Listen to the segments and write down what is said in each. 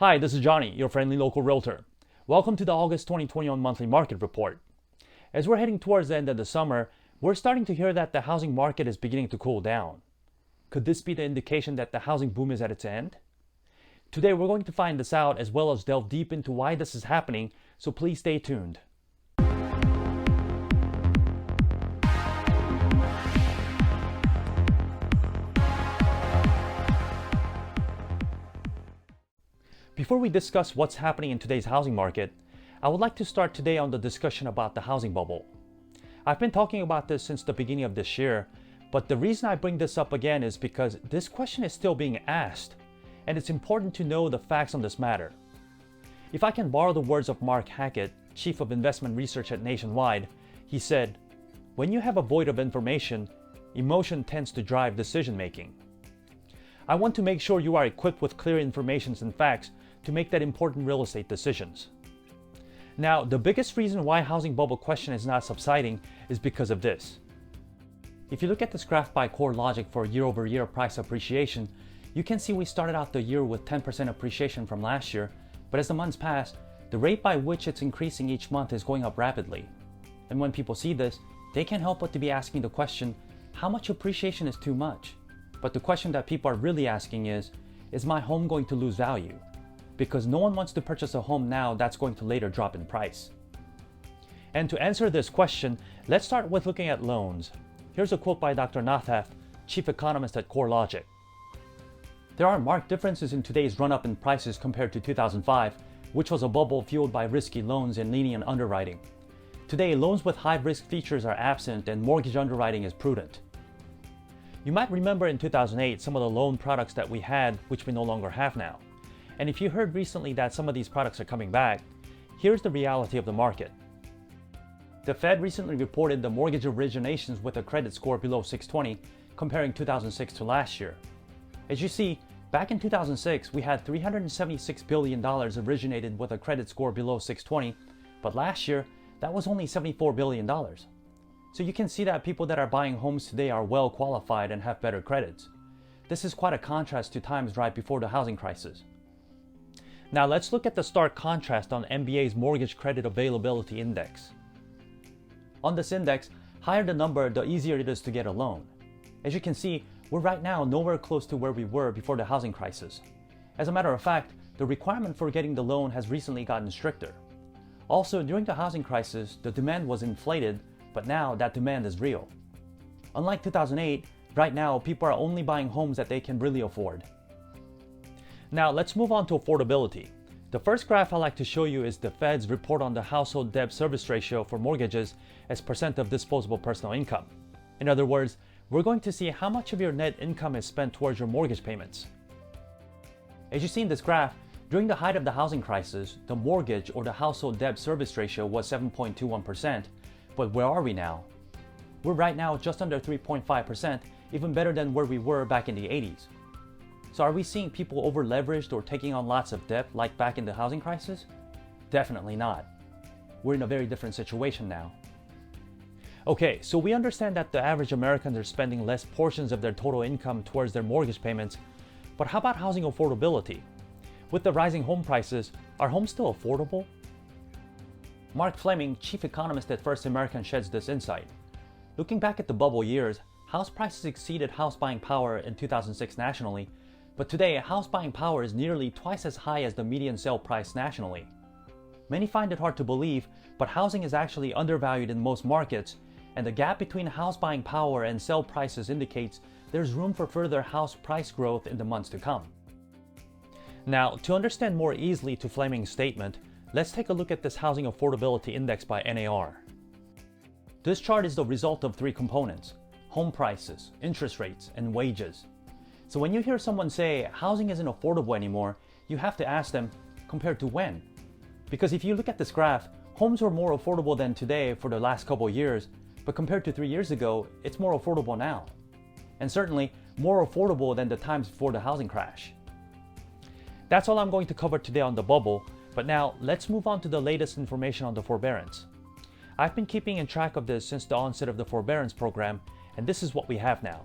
Hi, this is Johnny, your friendly local realtor. Welcome to the August 2021 monthly market report. As we're heading towards the end of the summer, we're starting to hear that the housing market is beginning to cool down. Could this be the indication that the housing boom is at its end? Today we're going to find this out as well as delve deep into why this is happening, so please stay tuned. Before we discuss what's happening in today's housing market, I would like to start today on the discussion about the housing bubble. I've been talking about this since the beginning of this year, but the reason I bring this up again is because this question is still being asked, and it's important to know the facts on this matter. If I can borrow the words of Mark Hackett, Chief of Investment Research at Nationwide, he said, "When you have a void of information, emotion tends to drive decision making." I want to make sure you are equipped with clear information and facts to make that important real estate decisions. Now, the biggest reason why housing bubble question is not subsiding is because of this. If you look at this graph by CoreLogic for year-over-year price appreciation, you can see we started out the year with 10% appreciation from last year, but as the months pass, the rate by which it's increasing each month is going up rapidly. And when people see this, they can't help but to be asking the question, how much appreciation is too much? But the question that people are really asking is my home going to lose value? Because no one wants to purchase a home now that's going to later drop in price. And to answer this question, let's start with looking at loans. Here's a quote by Dr. Nathath, Chief Economist at CoreLogic. "There are marked differences in today's run-up in prices compared to 2005, which was a bubble fueled by risky loans and lenient underwriting. Today, loans with high-risk features are absent and mortgage underwriting is prudent." You might remember in 2008 some of the loan products that we had, which we no longer have now. And if you heard recently that some of these products are coming back, here's the reality of the market. The Fed recently reported the mortgage originations with a credit score below 620, comparing 2006 to last year. As you see, back in 2006, we had $376 billion originated with a credit score below 620, but last year, that was only $74 billion. So you can see that people that are buying homes today are well qualified and have better credits. This is quite a contrast to times right before the housing crisis. Now let's look at the stark contrast on MBA's Mortgage Credit Availability Index. On this index, higher the number, the easier it is to get a loan. As you can see, we're right now nowhere close to where we were before the housing crisis. As a matter of fact, the requirement for getting the loan has recently gotten stricter. Also, during the housing crisis, the demand was inflated, but now that demand is real. Unlike 2008, right now people are only buying homes that they can really afford. Now let's move on to affordability. The first graph I'd like to show you is the Fed's report on the household debt service ratio for mortgages as percent of disposable personal income. In other words, we're going to see how much of your net income is spent towards your mortgage payments. As you see in this graph, during the height of the housing crisis, the mortgage or the household debt service ratio was 7.21%, but where are we now? We're right now just under 3.5%, even better than where we were back in the 80s. So are we seeing people over-leveraged or taking on lots of debt like back in the housing crisis? Definitely not. We're in a very different situation now. Okay, so we understand that the average Americans are spending less portions of their total income towards their mortgage payments, but how about housing affordability? With the rising home prices, are homes still affordable? Mark Fleming, Chief Economist at First American, sheds this insight. Looking back at the bubble years, house prices exceeded house buying power in 2006 nationally, but today, house buying power is nearly twice as high as the median sale price nationally. Many find it hard to believe, but housing is actually undervalued in most markets, and the gap between house buying power and sale prices indicates there's room for further house price growth in the months to come. Now, to understand more easily to Fleming's statement, let's take a look at this Housing Affordability Index by NAR. This chart is the result of three components: home prices, interest rates, and wages. So when you hear someone say housing isn't affordable anymore, you have to ask them, compared to when? Because if you look at this graph, homes were more affordable than today for the last couple of years, but compared to 3 years ago, it's more affordable now. And certainly more affordable than the times before the housing crash. That's all I'm going to cover today on the bubble, but now let's move on to the latest information on the forbearance. I've been keeping in track of this since the onset of the forbearance program, and this is what we have now.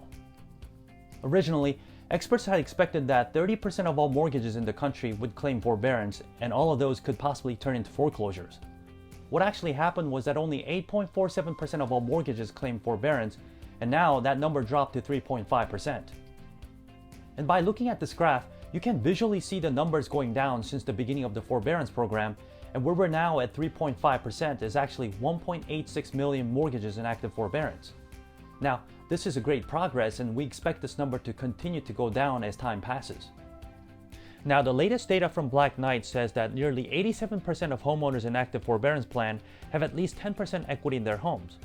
Originally, Experts had expected that 30% of all mortgages in the country would claim forbearance, and all of those could possibly turn into foreclosures. What actually happened was that only 8.47% of all mortgages claimed forbearance, and now that number dropped to 3.5%. And by looking at this graph, you can visually see the numbers going down since the beginning of the forbearance program, and where we're now at 3.5% is actually 1.86 million mortgages in active forbearance. Now, this is a great progress, and we expect this number to continue to go down as time passes. Now, the latest data from Black Knight says that nearly 87% of homeowners in active forbearance plan have at least 10% equity in their homes.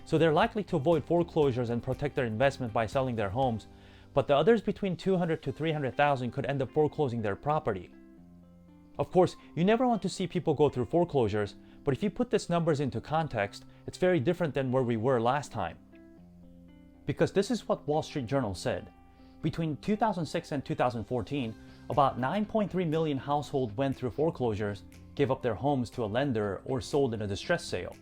So they're likely to avoid foreclosures and protect their investment by selling their homes, but the others between 200 to 300,000 could end up foreclosing their property. Of course, you never want to see people go through foreclosures, but if you put these numbers into context, it's very different than where we were last time. Because this is what Wall Street Journal said. Between 2006 and 2014, about 9.3 million households went through foreclosures, gave up their homes to a lender, or sold in a distress sale.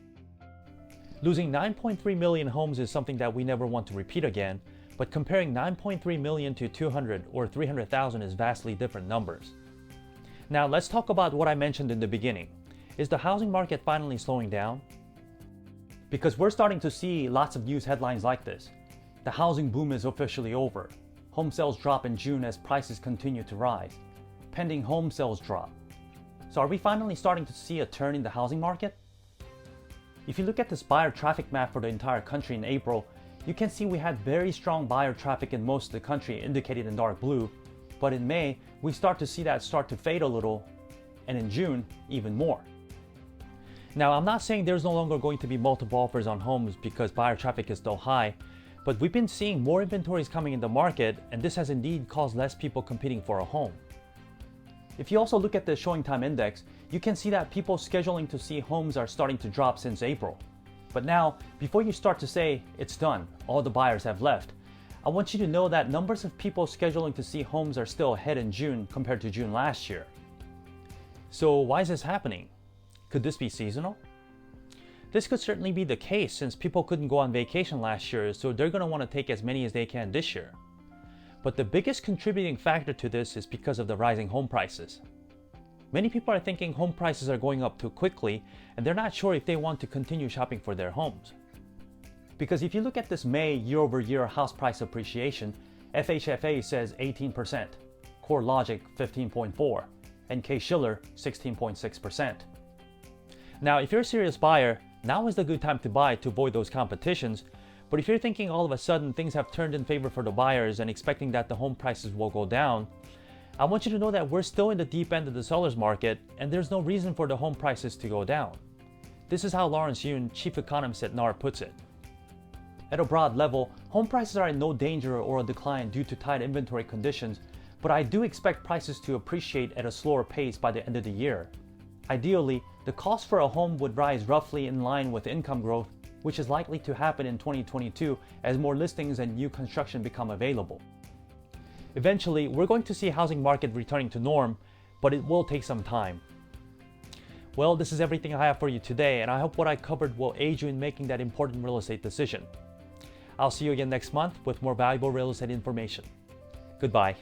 Losing 9.3 million homes is something that we never want to repeat again, but comparing 9.3 million to 200 or 300,000 is vastly different numbers. Now let's talk about what I mentioned in the beginning. Is the housing market finally slowing down? Because we're starting to see lots of news headlines like this. The housing boom is officially over. Home sales drop in June as prices continue to rise. Pending home sales drop. So are we finally starting to see a turn in the housing market? If you look at this buyer traffic map for the entire country in April, you can see we had very strong buyer traffic in most of the country, indicated in dark blue. But in May, we start to see that start to fade a little, and in June, even more. Now, I'm not saying there's no longer going to be multiple offers on homes because buyer traffic is still high, but we've been seeing more inventories coming in the market, and this has indeed caused less people competing for a home. If you also look at the showing time index, you can see that people scheduling to see homes are starting to drop since April. But now, before you start to say, it's done, all the buyers have left, I want you to know that numbers of people scheduling to see homes are still ahead in June compared to June last year. So why is this happening? Could this be seasonal? This could certainly be the case since people couldn't go on vacation last year, so they're going to want to take as many as they can this year. But the biggest contributing factor to this is because of the rising home prices. Many people are thinking home prices are going up too quickly, and they're not sure if they want to continue shopping for their homes. Because if you look at this May year-over-year house price appreciation, FHFA says 18%, CoreLogic 15.4%, and Case-Shiller 16.6%. Now, if you're a serious buyer, now is the good time to buy to avoid those competitions. But if you're thinking all of a sudden things have turned in favor for the buyers and expecting that the home prices will go down, I want you to know that we're still in the deep end of the seller's market and there's no reason for the home prices to go down. This is how Lawrence Yun, chief economist at NAR, puts it. At a broad level, home prices are in no danger or a decline due to tight inventory conditions, but I do expect prices to appreciate at a slower pace by the end of the year. Ideally, the cost for a home would rise roughly in line with income growth, which is likely to happen in 2022 as more listings and new construction become available. Eventually, we're going to see housing market returning to norm, but it will take some time. Well, this is everything I have for you today, and I hope what I covered will aid you in making that important real estate decision. I'll see you again next month with more valuable real estate information. Goodbye.